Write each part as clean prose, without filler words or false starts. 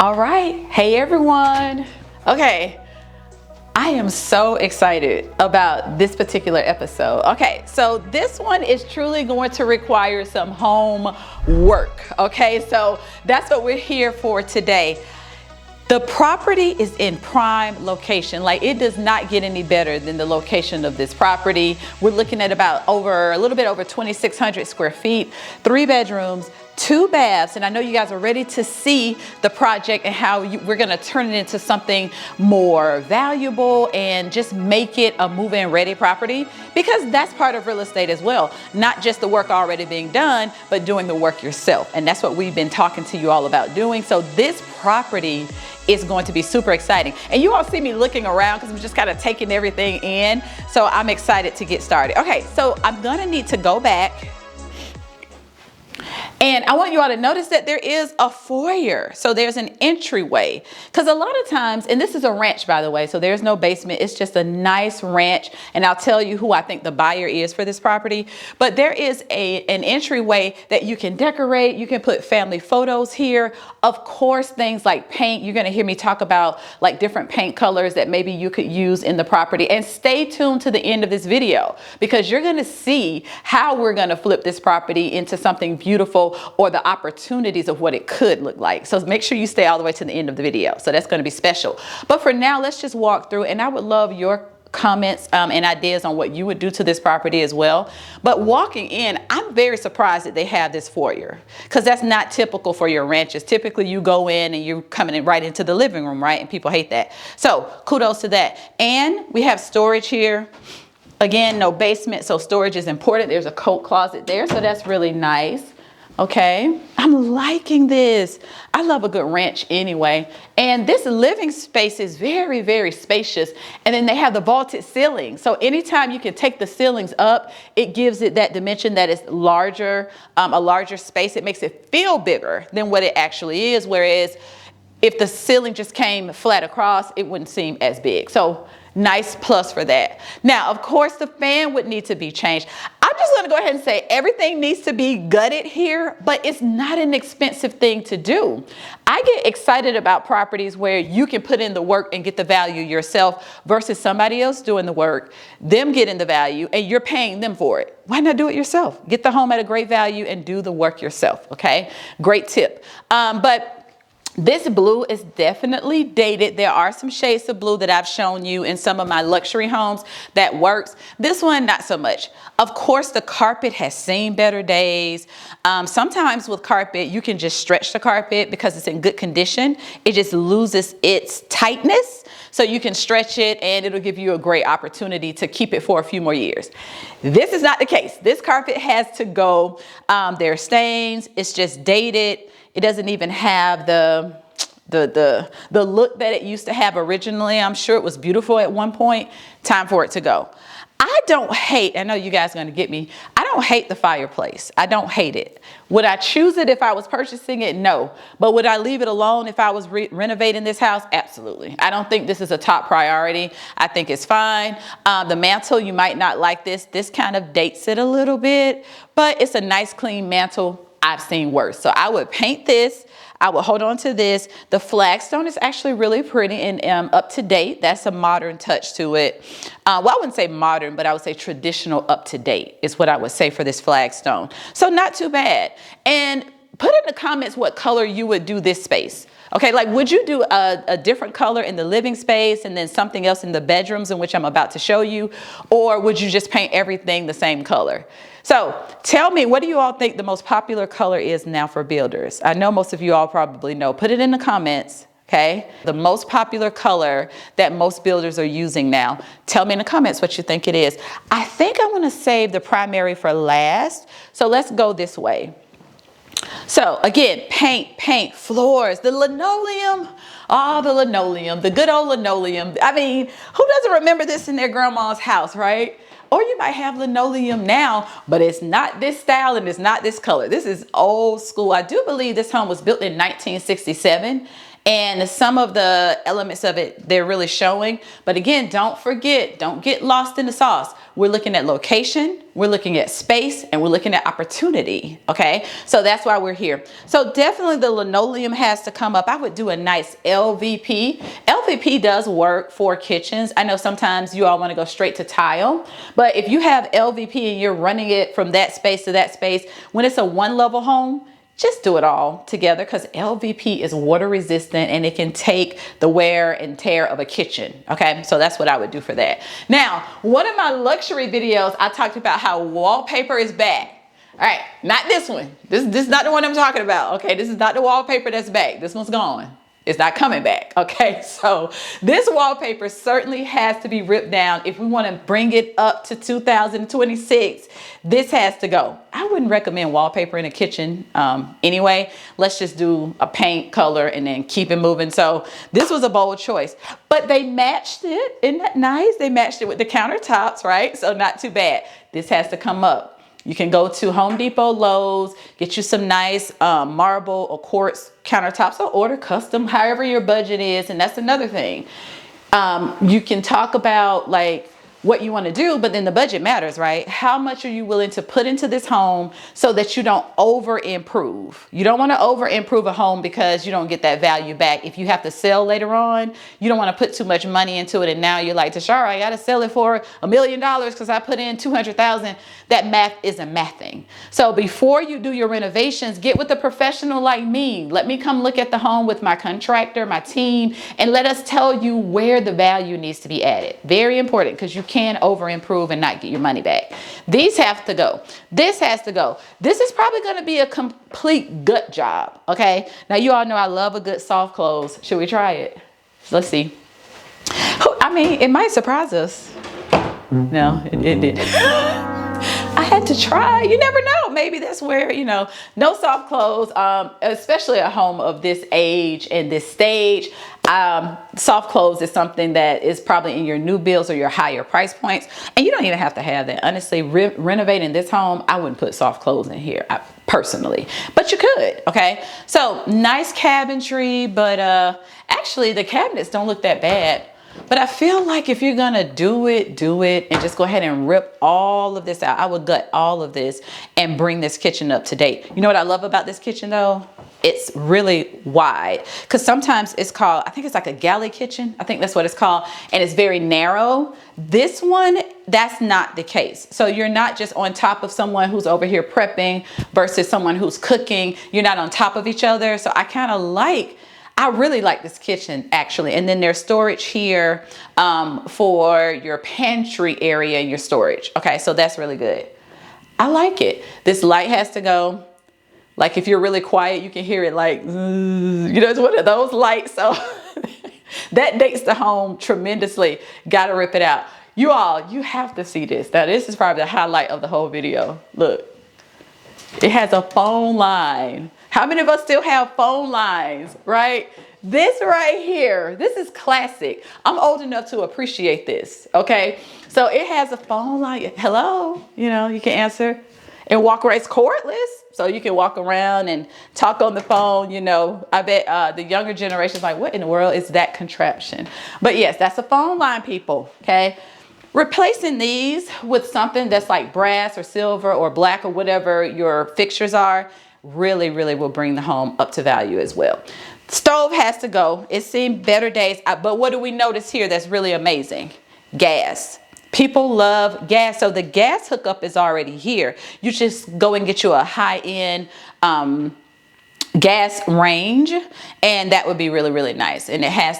All right, hey everyone. Okay, I am so excited about this particular episode. Okay, so this one is truly going to require some home work. Okay, so that's what we're here for today. The property is in prime location. Like, it does not get any better than the location of this property. We're looking at about a little bit over 2,600 square feet, 3 bedrooms, 2 baths, and I know you guys are ready to see the project and how we're going to turn it into something more valuable and just make it a move-in ready property, because that's part of real estate as well. Not just the work already being done, but doing the work yourself. And that's what we've been talking to you all about doing. So this property is going to be super exciting. And you all see me looking around because I'm just kind of taking everything in. So I'm excited to get started. Okay, so I'm going to need to go back. And I want you all to notice that there is a foyer. So there's an entryway, because a lot of times, and this is a ranch, by the way, so there's no basement. It's just a nice ranch. And I'll tell you who I think the buyer is for this property. But there is an entryway that you can decorate. You can put family photos here. Of course, things like paint. You're going to hear me talk about like different paint colors that maybe you could use in the property. And stay tuned to the end of this video, because you're going to see how we're going to flip this property into something beautiful, or the opportunities of what it could look like. So make sure you stay all the way to the end of the video. So that's going to be special. But for now, let's just walk through, and I would love your comments and ideas on what you would do to this property as well. But walking in, I'm very surprised that they have this foyer, because that's not typical for your ranches. Typically you go in and you're coming in right into the living room, right? And people hate that. So kudos to that. And we have storage here. Again, no basement, so storage is important. There's a coat closet there, so that's really nice. Okay, I'm liking this. I love a good ranch anyway. And this living space is very, very spacious. And then they have the vaulted ceiling. So anytime you can take the ceilings up, it gives it that dimension that is larger, a larger space. It makes it feel bigger than what it actually is. Whereas if the ceiling just came flat across, it wouldn't seem as big. So nice plus for that. Now, of course, the fan would need to be changed. I'm just going to go ahead and say everything needs to be gutted here, but it's not an expensive thing to do. I get excited about properties where you can put in the work and get the value yourself versus somebody else doing the work, them getting the value, and you're paying them for it. Why not do it yourself? Get the home at a great value and do the work yourself. Okay, great tip. But this blue is definitely dated. There are some shades of blue that I've shown you in some of my luxury homes that works. This one, not so much. Of course, the carpet has seen better days. Sometimes with carpet, you can just stretch the carpet because it's in good condition. It just loses its tightness. So you can stretch it and it'll give you a great opportunity to keep it for a few more years. This is not the case. This carpet has to go. There are stains. It's just dated. It doesn't even have the look that it used to have originally. I'm sure it was beautiful at one point. Time for it to go. I don't hate, I know you guys are going to get me, I don't hate the fireplace. I don't hate it. Would I choose it if I was purchasing it? No. But would I leave it alone if I was renovating this house? Absolutely. I don't think this is a top priority. I think it's fine. The mantle, you might not like this. This kind of dates it a little bit, but it's a nice clean mantle. I've seen worse. So I would paint this. I would hold on to this. The flagstone is actually really pretty and up to date. That's a modern touch to it. Well, I wouldn't say modern, but I would say traditional up to date is what I would say for this flagstone. So not too bad. And put in the comments what color you would do this space. Okay, like would you do a different color in the living space and then something else in the bedrooms, in which I'm about to show you? Or would you just paint everything the same color? So tell me, what do you all think the most popular color is now for builders? I know most of you all probably know. Put it in the comments, okay? The most popular color that most builders are using now. Tell me in the comments what you think it is. I think I want to save the primary for last. So let's go this way. So again, paint, floors, the linoleum, the linoleum, the good old linoleum. I mean, who doesn't remember this in their grandma's house, right? Or you might have linoleum now, but it's not this style and it's not this color. This is old school. I do believe this home was built in 1967. And some of the elements of it, they're really showing. But again, don't forget, don't get lost in the sauce. we're looking at location, we're looking at space, and we're looking at opportunity, okay? So that's why we're here. So definitely the linoleum has to come up. I would do a nice LVP. LVP does work for kitchens. I know sometimes you all want to go straight to tile, but if you have LVP and you're running it from that space to that space, when it's a one level home, just do it all together, because LVP is water resistant and it can take the wear and tear of a kitchen. Okay, so that's what I would do for that. Now, one of my luxury videos, I talked about how wallpaper is back. All right, not this one. This is not the one I'm talking about. Okay, this is not the wallpaper that's back. This one's gone. It's not coming back. Okay, so this wallpaper certainly has to be ripped down. If we want to bring it up to 2026, this has to go. I wouldn't recommend wallpaper in a kitchen anyway. Let's just do a paint color and then keep it moving. So this was a bold choice, but they matched it. Isn't that nice? They matched it with the countertops, right? So not too bad. This has to come up. You can go to Home Depot, Lowe's, get you some nice marble or quartz countertops, or order custom, however your budget is. And that's another thing. You can talk about like what you want to do, but then the budget matters, right? How much are you willing to put into this home so that you don't over improve? You don't want to over improve a home because you don't get that value back. If you have to sell later on, you don't want to put too much money into it. And now you're like, TesHarra, I got to sell it for $1 million because I put in 200,000. That math isn't mathing. So before you do your renovations, get with a professional like me. Let me come look at the home with my contractor, my team, and let us tell you where the value needs to be added. Very important, because you can over improve and not get your money back. These have to go. This has to go. This is probably going to be a complete gut job. Okay. Now you all know I love a good soft close. Should we try it? Let's see. I mean, it might surprise us. No, it did. I had to try. You never know. Maybe that's where, you know, no soft close, especially a home of this age and this stage. Soft close is something that is probably in your new builds or your higher price points. And you don't even have to have that. Honestly, renovating this home, I wouldn't put soft close in here personally, but you could. Okay. So nice cabinetry, but actually the cabinets don't look that bad. But I feel like if you're going to do it and just go ahead and rip all of this out. I would gut all of this and bring this kitchen up to date. You know what I love about this kitchen though? It's really wide, because sometimes it's called, I think it's like a galley kitchen. I think that's what it's called. And it's very narrow. This one, that's not the case. So you're not just on top of someone who's over here prepping versus someone who's cooking. You're not on top of each other. So I really like this kitchen actually. And then there's storage here for your pantry area and your storage. Okay, so that's really good. I like it. This light has to go. Like if you're really quiet, you can hear it like, you know, it's one of those lights. So that dates the home tremendously. Got to rip it out. You all, you have to see this. Now this is probably the highlight of the whole video. Look, it has a phone line. How many of us still have phone lines, right? This right here, this is classic. I'm old enough to appreciate this, okay? So it has a phone line. Hello, you know, you can answer and walk around. It's cordless, so you can walk around and talk on the phone, you know. I bet the younger generation is like, what in the world is that contraption? But yes, that's a phone line, people, okay? Replacing these with something that's like brass or silver or black or whatever your fixtures are, really, really will bring the home up to value as well. Stove has to go. It's seen better days, but what do we notice here that's really amazing? Gas. People love gas, so the gas hookup is already here. You just go and get you a high-end gas range, and that would be really, really nice. And it has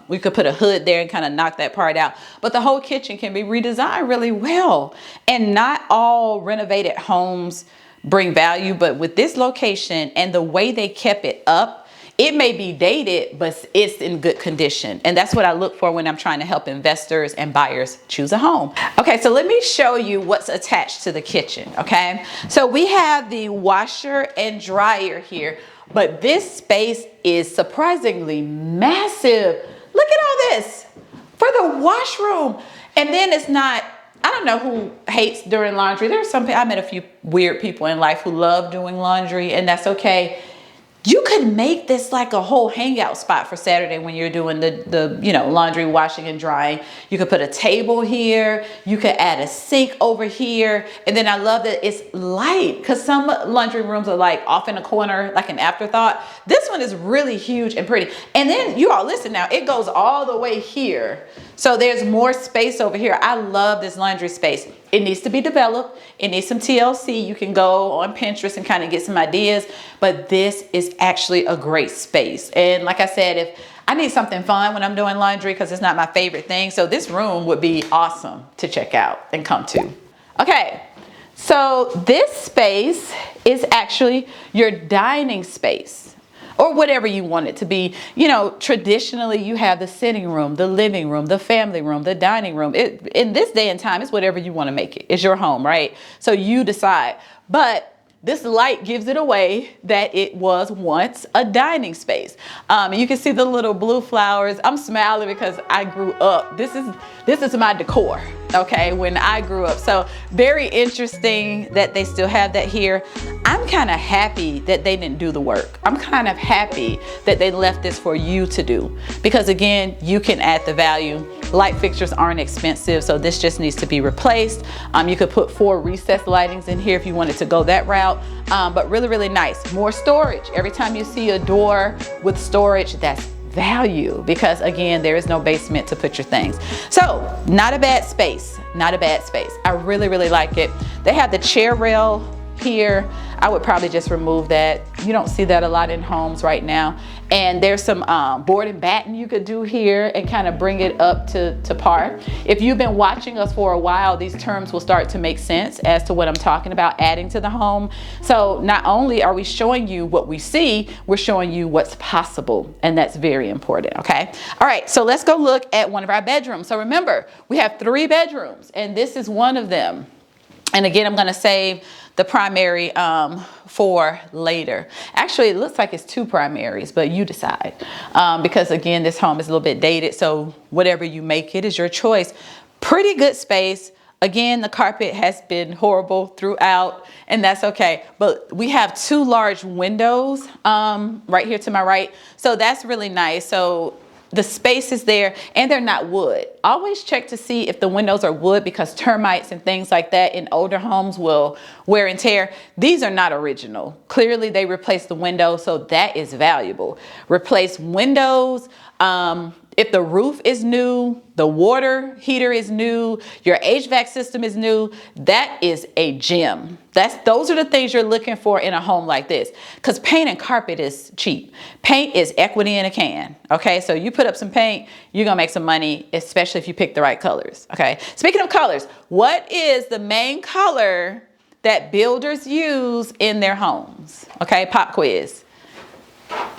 we could put a hood there and kind of knock that part out, but the whole kitchen can be redesigned really well. And not all renovated homes bring value, but with this location and the way they kept it up, it may be dated, but it's in good condition. And that's what I look for when I'm trying to help investors and buyers choose a home. Okay, so let me show you what's attached to the kitchen, okay? So we have the washer and dryer here, but this space is surprisingly massive. Look at all this for the washroom. And then it's not, I don't know who hates doing laundry. There's some people, I met a few weird people in life who love doing laundry, and that's okay. You could make this like a whole hangout spot for Saturday when you're doing the laundry, washing and drying. You could put a table here. You could add a sink over here. And then I love that it's light, because some laundry rooms are like off in a corner, like an afterthought. This one is really huge and pretty. And then you all listen now, it goes all the way here. So there's more space over here. I love this laundry space. It needs to be developed. It needs some TLC. You can go on Pinterest and kind of get some ideas, but this is actually a great space. And like I said, if I need something fun when I'm doing laundry, because it's not my favorite thing, so this room would be awesome to check out and come to. Okay, so this space is actually your dining space, or whatever you want it to be. Traditionally you have the sitting room, the living room, the family room, the dining room. In this day and time, it's whatever you want to make it. It's your home, right? So you decide. But this light gives it away that it was once a dining space. You can see the little blue flowers. I'm smiling because I grew up. This is my decor, okay, when I grew up. So very interesting that they still have that here. I'm kind of happy that they didn't do the work. I'm kind of happy that they left this for you to do, because again, you can add the value. Light fixtures aren't expensive, so this just needs to be replaced. You could put 4 recessed lightings in here if you wanted to go that route, but really, really nice. More storage. Every time you see a door with storage, that's value, because again, there is no basement to put your things. So not a bad space, not a bad space. I really, really like it. They have the chair rail here. I would probably just remove that. You don't see that a lot in homes right now. And there's some board and batten you could do here and kind of bring it up to par. If you've been watching us for a while, these terms will start to make sense as to what I'm talking about adding to the home. So not only are we showing you what we see, we're showing you what's possible, and that's very important, okay? All right, so let's go look at one of our bedrooms. So remember, we have 3 bedrooms, and this is one of them. And again, I'm gonna save the primary for later. Actually, it looks like it's 2 primaries, but you decide. Because again, this home is a little bit dated, so whatever you make it is your choice. Pretty good space. Again, the carpet has been horrible throughout, and that's okay. But we have 2 large windows right here to my right. So that's really nice. So the space is there, and they're not wood. Always check to see if the windows are wood, because termites and things like that in older homes will wear and tear. These are not original. Clearly they replaced the window, so that is valuable. Replace windows. If the roof is new, the water heater is new, your HVAC system is new, that is a gem. Those are the things you're looking for in a home like this, because paint and carpet is cheap. Paint is equity in a can, okay? So you put up some paint, you're gonna make some money, especially if you pick the right colors, okay? Speaking of colors, what is the main color that builders use in their homes? Okay, pop quiz.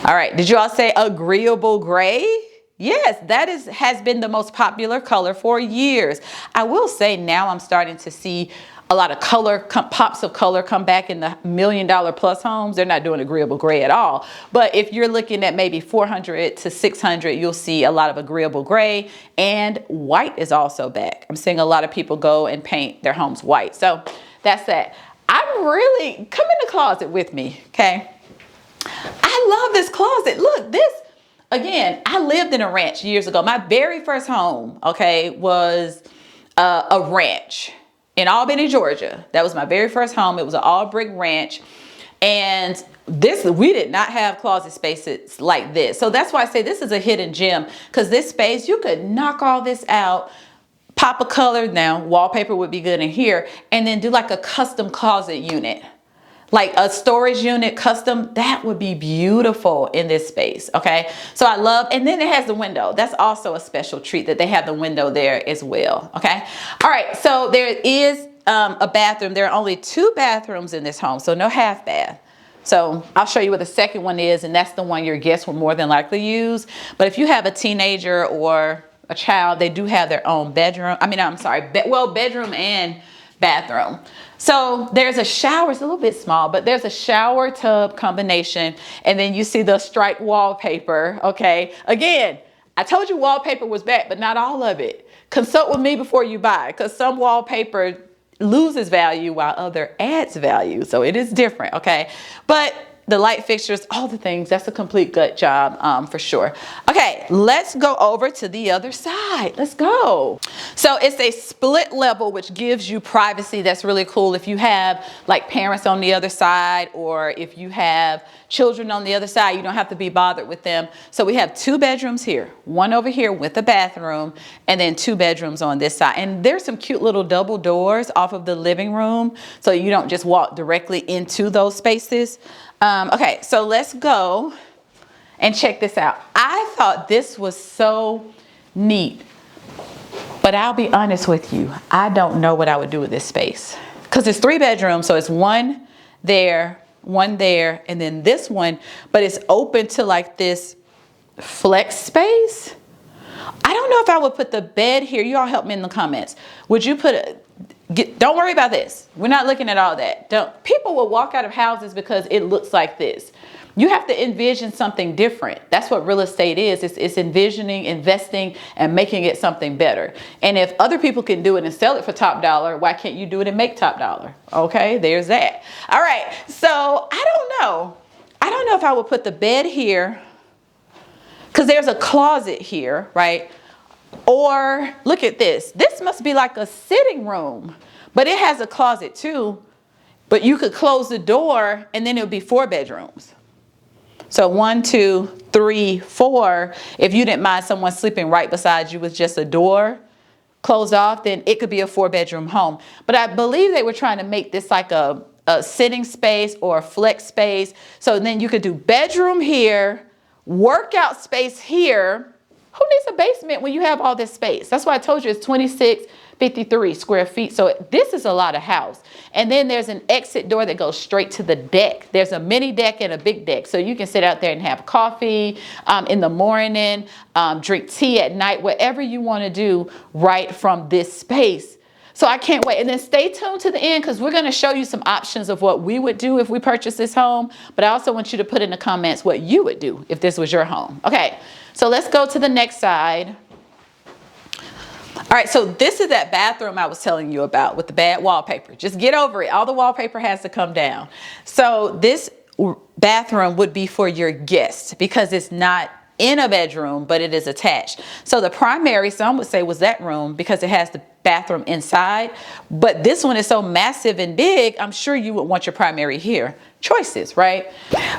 All right, did you all say agreeable gray? Yes, that has been the most popular color for years. I will say now I'm starting to see a lot of color, pops of color come back in the $1 million plus homes. They're not doing agreeable gray at all. But if you're looking at maybe 400 to 600, you'll see a lot of agreeable gray, and white is also back. I'm seeing a lot of people go and paint their homes white. So that's that. Come in the closet with me, okay? I love this closet. Look, this. Again, I lived in a ranch years ago. My very first home, okay, was a ranch in Albany, Georgia. That was my very first home. It was an all brick ranch. And we did not have closet spaces like this. So that's why I say this is a hidden gem, because this space, you could knock all this out, pop a color. Now, wallpaper would be good in here, and then do like a custom closet unit. Like a storage unit, custom, that would be beautiful in this space, okay? So I love, and then it has the window. That's also a special treat that they have the window there as well, okay? All right, so there is a bathroom. There are only 2 bathrooms in this home, so no half bath. So I'll show you what the second one is, and that's the one your guests will more than likely use. But if you have a teenager or a child, they do have their own bedroom. Bedroom and bathroom. So there's a shower. It's a little bit small, but there's a shower tub combination. And then you see the striped wallpaper, okay? Again, I told you wallpaper was back, but not all of it. Consult with me before you buy, because some wallpaper loses value while other adds value. So it is different, okay? But the light fixtures, all the things. That's a complete gut job for sure. Okay, let's go over to the other side. Let's go. So it's a split level, which gives you privacy. That's really cool if you have like parents on the other side, or if you have children on the other side, you don't have to be bothered with them. So we have 2 bedrooms here, one over here with a bathroom, and then 2 bedrooms on this side. And there's some cute little double doors off of the living room, so you don't just walk directly into those spaces. Okay, so let's go and check this out. I thought this was so neat, but I'll be honest with you, I don't know what I would do with this space, because it's 3 bedrooms, so it's one there, and then this one, but it's open to like this flex space. I don't know if I would put the bed here. You all help me in the comments. Would you put don't worry about this. We're not looking at all that. People will walk out of houses because it looks like this. You have to envision something different. That's what real estate is. It's envisioning, investing, and making it something better. And if other people can do it and sell it for top dollar, why can't you do it and make top dollar? Okay, there's that. All right, so I don't know. I don't know if I would put the bed here, because there's a closet here, right? Or look at this. This must be like a sitting room, but it has a closet too. But you could close the door and then it would be 4 bedrooms. So 1, 2, 3, 4. If you didn't mind someone sleeping right beside you with just a door closed off, then it could be a 4-bedroom home. But I believe they were trying to make this like a sitting space or a flex space. So then you could do bedroom here, workout space here. Who needs a basement when you have all this space? That's why I told you it's 2653 square feet. So this is a lot of house. And then there's an exit door that goes straight to the deck. There's a mini deck and a big deck. So you can sit out there and have coffee in the morning, drink tea at night, whatever you want to do right from this space. So I can't wait. And then stay tuned to the end, because we're going to show you some options of what we would do if we purchase this home. But I also want you to put in the comments what you would do if this was your home. Okay, so let's go to the next side. All right, so this is that bathroom I was telling you about with the bad wallpaper. Just get over it. All the wallpaper has to come down. So this bathroom would be for your guests, because it's not in a bedroom, but it is attached. So the primary, some would say, was that room because it has the bathroom inside. But this one is so massive and big, I'm sure you would want your primary here. Choices, right?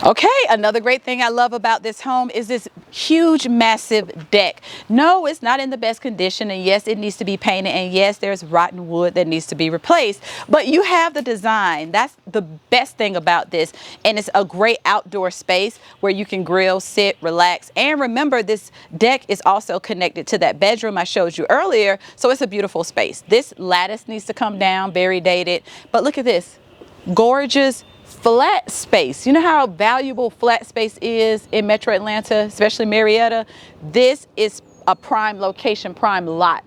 Okay, another great thing I love about this home is this huge, massive deck. No, it's not in the best condition, and yes, it needs to be painted, and yes, there's rotten wood that needs to be replaced, but you have the design. That's the best thing about this, and it's a great outdoor space where you can grill, sit, relax, and remember, this deck is also connected to that bedroom I showed you earlier, so it's a beautiful space. This lattice needs to come down, very dated, but look at this, gorgeous flat space. You know how valuable flat space is in Metro Atlanta, especially Marietta? This is a prime location, prime lot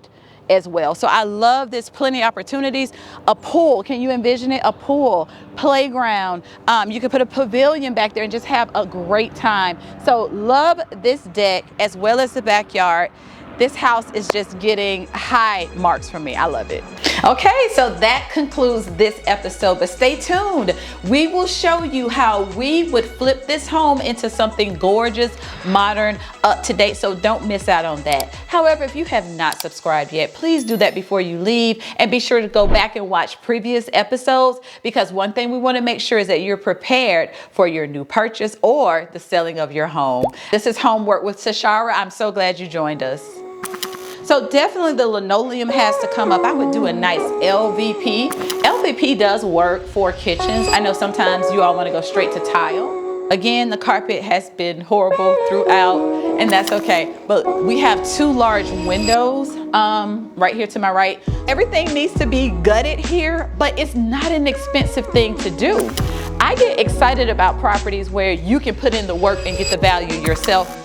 as well. So I love this. Plenty of opportunities. A pool, can you envision it? A pool, playground. You could put a pavilion back there and just have a great time. So love this deck as well as the backyard. This house is just getting high marks from me. I love it. Okay, so that concludes this episode, but stay tuned. We will show you how we would flip this home into something gorgeous, modern, up to date, so don't miss out on that. However, if you have not subscribed yet, please do that before you leave, and be sure to go back and watch previous episodes, because one thing we want to make sure is that you're prepared for your new purchase or the selling of your home. This is Homework with TesHarra. I'm so glad you joined us. So definitely the linoleum has to come up. I would do a nice LVP. LVP does work for kitchens. I know sometimes you all want to go straight to tile. Again, the carpet has been horrible throughout, and that's okay. But we have 2 large windows right here to my right. Everything needs to be gutted here, but it's not an expensive thing to do. I get excited about properties where you can put in the work and get the value yourself.